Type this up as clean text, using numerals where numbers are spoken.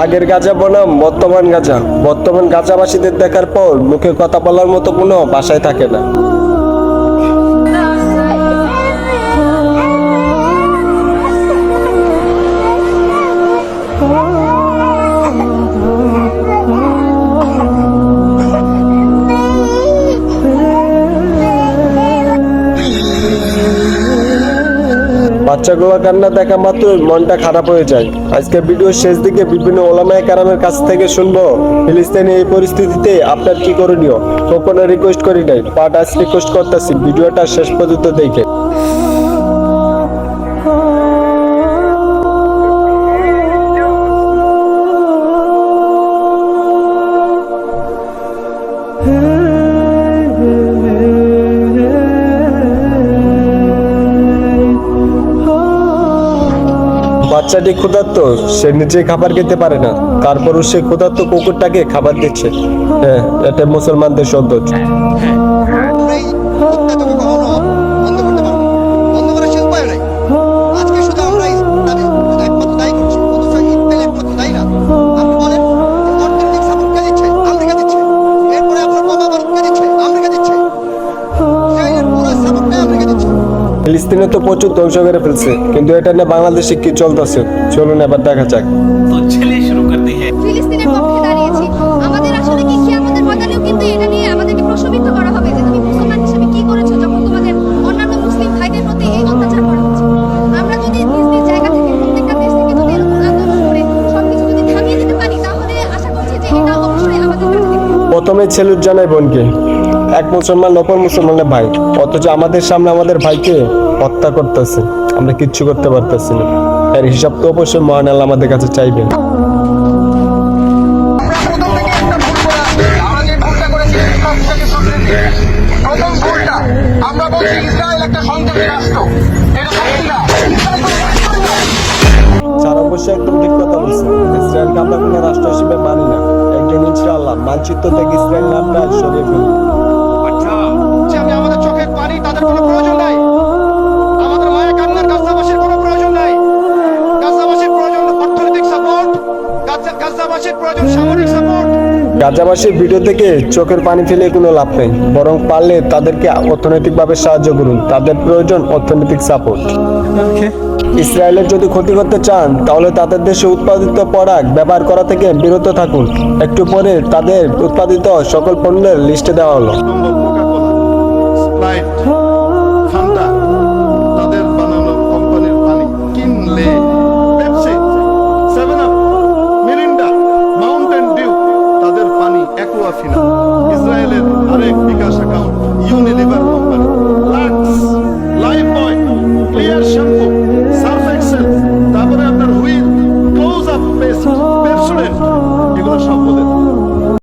আগের গাঁজা বনাম বর্তমান গাঁজা। বর্তমান গাঁজাবাসীদের দেখার পর মুখে কথা বলার মতো কোনো ভাষাই থাকে না। বাচ্চাগুলোর কান্না দেখা মাত্রই মনটা খারাপ হয়ে যায়। আজকে ভিডিওর শেষ দিকে বিভিন্ন ওলামায়ে কেরামের কাছ থেকে শুনবো ফিলিস্তিনে এই পরিস্থিতিতে আপনার কি করণীয়। কখনো রিকোয়েস্ট করি নাই, বাট আজ রিকোয়েস্ট করতেছি ভিডিওটা শেষ পর্যন্ত দেখে। বাচ্চাটি ক্ষুধার্ত, সে নিজে খাবার খেতে পারে না, তারপরও সে ক্ষুধার্ত কুকুরটাকে খাবার দিচ্ছে। হ্যাঁ, এটা মুসলমানদের সৌন্দর্য। ফিলিস্তিনে তো প্রচুর ধ্বংস করে ফেলছে, কিন্তু এটা নিয়ে বাংলাদেশে কি চলতেছে চলুন এবার দেখা যাক। ফিলিস্তিনের পক্ষে দাঁড়িয়েছি। আমাদের আসলে কি কিয়ামতের ময়দানেও কিন্তু এটা নিয়ে আমাদেরকে প্রশ্নবিদ্ধ করা হবে যে তুমি মুসলমান হিসেবে কি করেছো যখন তোমাদের অন্যান্য মুসলিম ভাইদের প্রতি এই অত্যাচার করা হচ্ছে। আমরা যদি নিজ নিজ জায়গা থেকে প্রত্যেকটা দেশ থেকে যদি এরকম আন্দোলন করে সবকিছু যদি থামিয়ে দিতে পারি, তাহলে আশা করছি যে এটা অবশ্যই আমাদের কাছে প্রথমে সেলুট জানাই বোনকে। এক মুসলমান অপর মুসলমানের ভাই, অথচ আমাদের সামনে আমাদের ভাইকে হত্যা করতেছে, আমরা কিচ্ছু করতে পারতেছি না। এর হিসাব তো অবশ্যই মহান আল্লাহ আমাদের কাছে চাইবেন। স্যার অবশ্যই একদম ঠিক কথা বলছেন। ইসরায়েলকে আমরা কোনো রাষ্ট্র হিসেবে মানি না। একজন ইনশাআল্লাহ মানচিত্র থেকে ইসরায়েল নামটা সরিয়ে ফেলব। আমাদের চোখের পানি তাদের কোনো প্রয়োজন নাই, আমাদের মায়ের কান্নার গাজাবাসীর কোনো প্রয়োজন নাই। গাজাবাসীর প্রয়োজন অর্থনৈতিক সাপোর্ট, গাজাবাসীর প্রয়োজন সামরিক সাপোর্ট। গাজাবাসীর ভিডিও থেকে চোখের পানি ফেলে কোনো লাভ নেই, বরং পারলে তাদেরকে অর্থনৈতিকভাবে সাহায্য করুন। তাদের প্রয়োজন অর্থনৈতিক সাপোর্ট। ইসরায়েলের যদি ক্ষতি করতে চান তাহলে তাদের দেশে উৎপাদিত প্রোডাক্ট ব্যবহার করা থেকে বিরত থাকুন। একটু পরে তাদের উৎপাদিত সকল পণ্যের লিস্টে দেওয়া হলো। তাদের বানানো কোম্পানির পানি কিনলে Pepsi, 7 up, Mirinda, Mountain Dew, তাদের পানি অ্যাকুয়াফিনা। ইসরায়েলের আরেক বিকাশ অ্যাকাউন্ট ইউনিলিভার